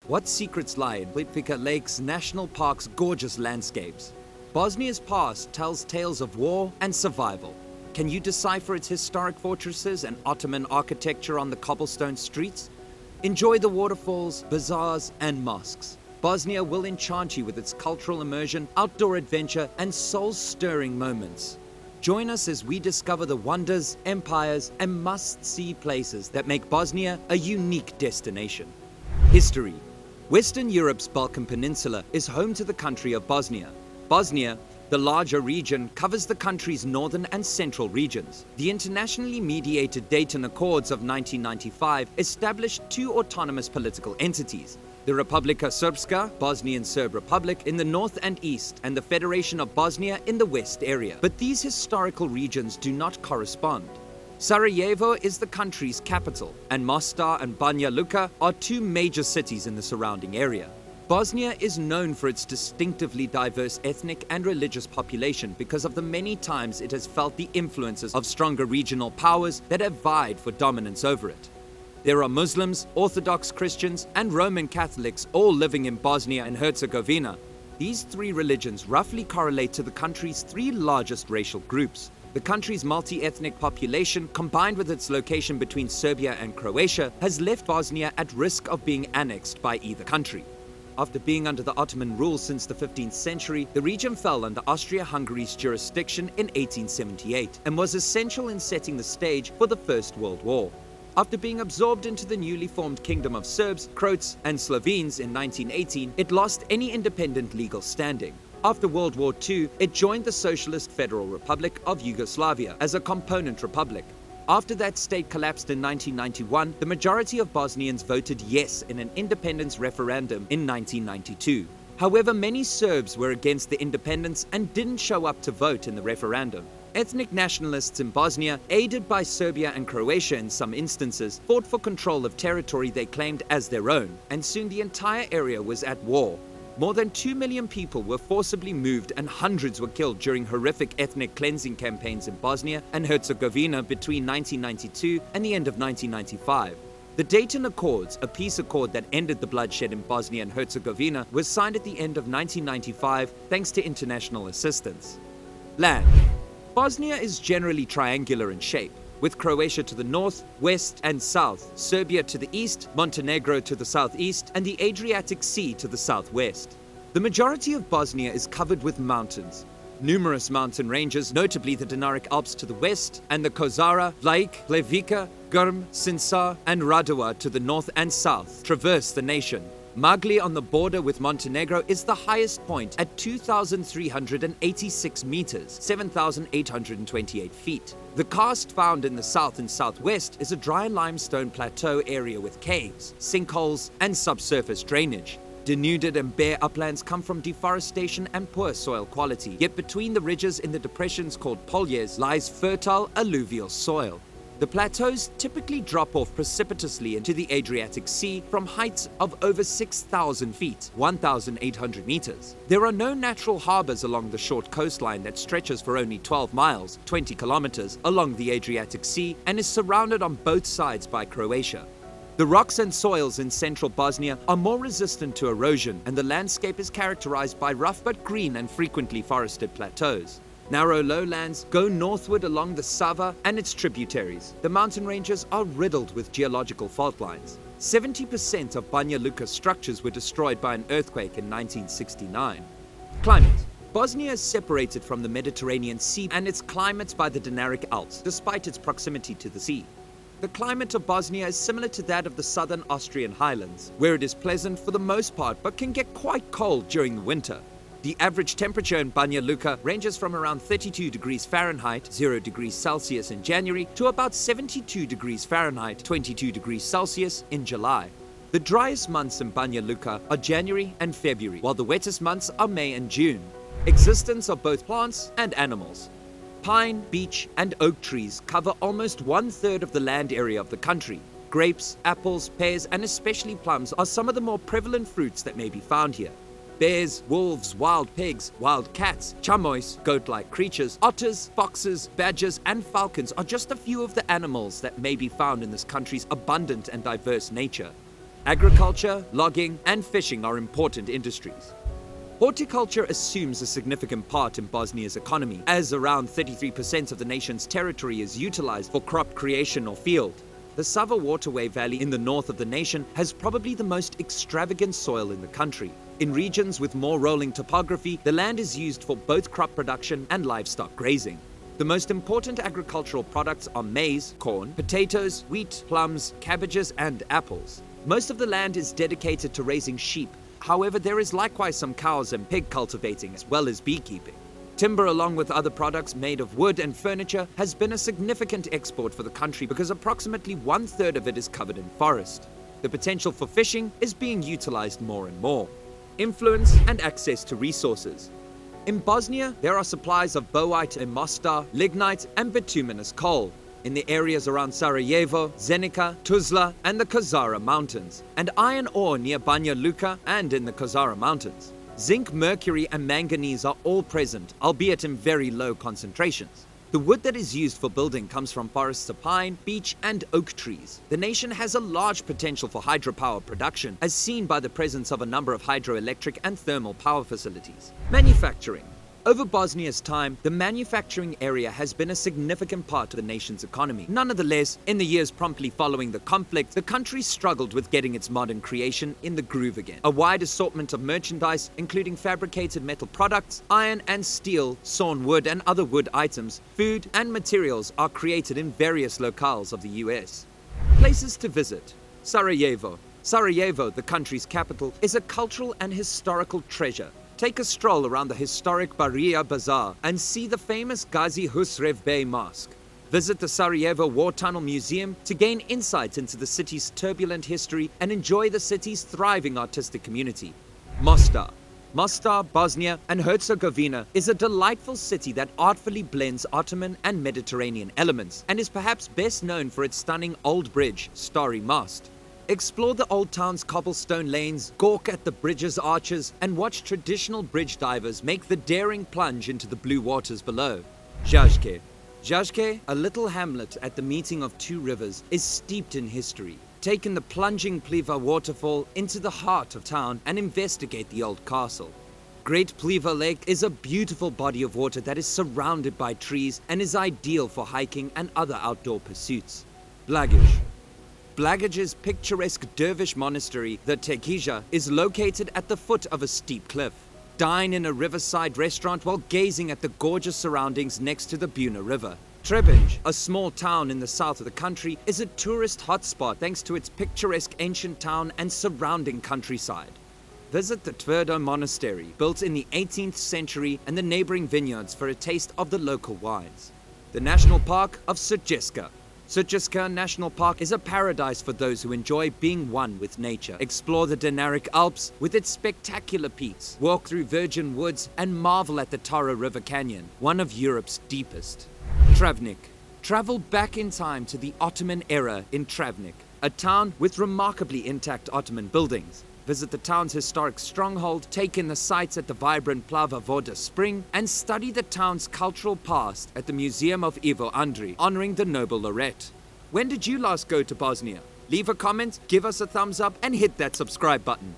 What secrets lie in Plitvice Lakes National Park's gorgeous landscapes? Bosnia's past tells tales of war and survival. Can you decipher its historic fortresses and Ottoman architecture on the cobblestone streets? Enjoy the waterfalls, bazaars, and mosques. Bosnia will enchant you with its cultural immersion, outdoor adventure, and soul-stirring moments. Join us as we discover the wonders, empires, and must-see places that make Bosnia a unique destination. History. Western Europe's Balkan Peninsula is home to the country of Bosnia. Bosnia, the larger region, covers the country's northern and central regions. The internationally mediated Dayton Accords of 1995 established two autonomous political entities: the Republika Srpska, Bosnian Serb Republic, in the north and east, and the Federation of Bosnia in the west area. But these historical regions do not correspond. Sarajevo is the country's capital, and Mostar and Banja Luka are two major cities in the surrounding area. Bosnia is known for its distinctively diverse ethnic and religious population because of the many times it has felt the influences of stronger regional powers that have vied for dominance over it. There are Muslims, Orthodox Christians, and Roman Catholics all living in Bosnia and Herzegovina. These three religions roughly correlate to the country's three largest racial groups. The country's multi-ethnic population, combined with its location between Serbia and Croatia, has left Bosnia at risk of being annexed by either country. After being under the Ottoman rule since the 15th century, the region fell under Austria-Hungary's jurisdiction in 1878 and was essential in setting the stage for the First World War. After being absorbed into the newly formed Kingdom of Serbs, Croats, and Slovenes in 1918, it lost any independent legal standing. After World War II, it joined the Socialist Federal Republic of Yugoslavia as a component republic. After that state collapsed in 1991, the majority of Bosnians voted yes in an independence referendum in 1992. However, many Serbs were against the independence and didn't show up to vote in the referendum. Ethnic nationalists in Bosnia, aided by Serbia and Croatia in some instances, fought for control of territory they claimed as their own, and soon the entire area was at war. More than 2 million people were forcibly moved and hundreds were killed during horrific ethnic cleansing campaigns in Bosnia and Herzegovina between 1992 and the end of 1995. The Dayton Accords, a peace accord that ended the bloodshed in Bosnia and Herzegovina, was signed at the end of 1995 thanks to international assistance. Land. Bosnia is generally triangular in shape, with Croatia to the north, west, and south, Serbia to the east, Montenegro to the southeast, and the Adriatic Sea to the southwest. The majority of Bosnia is covered with mountains. Numerous mountain ranges, notably the Dinaric Alps to the west, and the Kozara, Vlaik, Plevika, Grm, Sinsar, and Radova to the north and south, traverse the nation. Magli on the border with Montenegro is the highest point at 2,386 meters, 7,828 feet. The karst found in the south and southwest is a dry limestone plateau area with caves, sinkholes, and subsurface drainage. Denuded and bare uplands come from deforestation and poor soil quality, yet between the ridges in the depressions called polyes lies fertile alluvial soil. The plateaus typically drop off precipitously into the Adriatic Sea from heights of over 6,000 feet, 1,800 meters. There are no natural harbors along the short coastline that stretches for only 12 miles, 20 kilometers, along the Adriatic Sea and is surrounded on both sides by Croatia. The rocks and soils in central Bosnia are more resistant to erosion, and the landscape is characterized by rough but green and frequently forested plateaus. Narrow lowlands go northward along the Sava and its tributaries. The mountain ranges are riddled with geological fault lines. 70% of Banja Luka structures were destroyed by an earthquake in 1969. Climate. Bosnia is separated from the Mediterranean Sea and its climate by the Dinaric Alps, despite its proximity to the sea. The climate of Bosnia is similar to that of the southern Austrian highlands, where it is pleasant for the most part but can get quite cold during the winter. The average temperature in Banja Luka ranges from around 32 degrees Fahrenheit, 0 degrees Celsius in January, to about 72 degrees Fahrenheit, 22 degrees Celsius in July. The driest months in Banja Luka are January and February, while the wettest months are May and June. Existence of both plants and animals. Pine, beech, and oak trees cover almost 1/3 of the land area of the country. Grapes, apples, pears, and especially plums are some of the more prevalent fruits that may be found here. Bears, wolves, wild pigs, wild cats, chamois, goat-like creatures, otters, foxes, badgers, and falcons are just a few of the animals that may be found in this country's abundant and diverse nature. Agriculture, logging, and fishing are important industries. Horticulture assumes a significant part in Bosnia's economy, as around 33% of the nation's territory is utilized for crop creation or field. The Sava waterway valley in the north of the nation has probably the most extravagant soil in the country. In regions with more rolling topography, the land is used for both crop production and livestock grazing. The most important agricultural products are maize, corn, potatoes, wheat, plums, cabbages, and apples. Most of the land is dedicated to raising sheep. However, there is likewise some cows and pig cultivating as well as beekeeping. Timber, along with other products made of wood and furniture, has been a significant export for the country because approximately 1/3 of it is covered in forest. The potential for fishing is being utilized more and more. Influence and access to resources. In Bosnia, there are supplies of bowite in Mostar, lignite, and bituminous coal. In the areas around Sarajevo, Zenica, Tuzla, and the Kozara Mountains, and iron ore near Banja Luka and in the Kozara Mountains. Zinc, mercury, and manganese are all present, albeit in very low concentrations. The wood that is used for building comes from forests of pine, beech, and oak trees. The nation has a large potential for hydropower production, as seen by the presence of a number of hydroelectric and thermal power facilities. Manufacturing. Over Bosnia's time, the manufacturing area has been a significant part of the nation's economy. Nonetheless, in the years promptly following the conflict, the country struggled with getting its modern creation in the groove again. A wide assortment of merchandise, including fabricated metal products, iron and steel, sawn wood and other wood items, food and materials are created in various locales of the US. Places to visit. Sarajevo. Sarajevo, the country's capital, is a cultural and historical treasure. Take a stroll around the historic Barija Bazaar and see the famous Gazi Husrev Bey Mosque. Visit the Sarajevo War Tunnel Museum to gain insight into the city's turbulent history and enjoy the city's thriving artistic community. Mostar. Mostar, Bosnia and Herzegovina is a delightful city that artfully blends Ottoman and Mediterranean elements and is perhaps best known for its stunning old bridge, Stari Most. Explore the old town's cobblestone lanes, gawk at the bridge's arches, and watch traditional bridge divers make the daring plunge into the blue waters below. Zhajke. Zhajke, a little hamlet at the meeting of two rivers, is steeped in history. Take in the plunging Pliva waterfall into the heart of town and investigate the old castle. Great Pliva Lake is a beautiful body of water that is surrounded by trees and is ideal for hiking and other outdoor pursuits. Blagish. Blagich's picturesque dervish monastery, the Tekija, is located at the foot of a steep cliff. Dine in a riverside restaurant while gazing at the gorgeous surroundings next to the Buna River. Trebinj, a small town in the south of the country, is a tourist hotspot thanks to its picturesque ancient town and surrounding countryside. Visit the Tvrdo Monastery, built in the 18th century, and the neighboring vineyards for a taste of the local wines. The National Park of Sutjeska. Sutjeska National Park is a paradise for those who enjoy being one with nature. Explore the Dinaric Alps with its spectacular peaks, walk through virgin woods, and marvel at the Tara River Canyon, one of Europe's deepest. Travnik. Travel back in time to the Ottoman era in Travnik, a town with remarkably intact Ottoman buildings. Visit the town's historic stronghold, take in the sights at the vibrant Plava Voda Spring, and study the town's cultural past at the Museum of Ivo Andrić, honoring the noble laureate. When did you last go to Bosnia? Leave a comment, give us a thumbs up, and hit that subscribe button.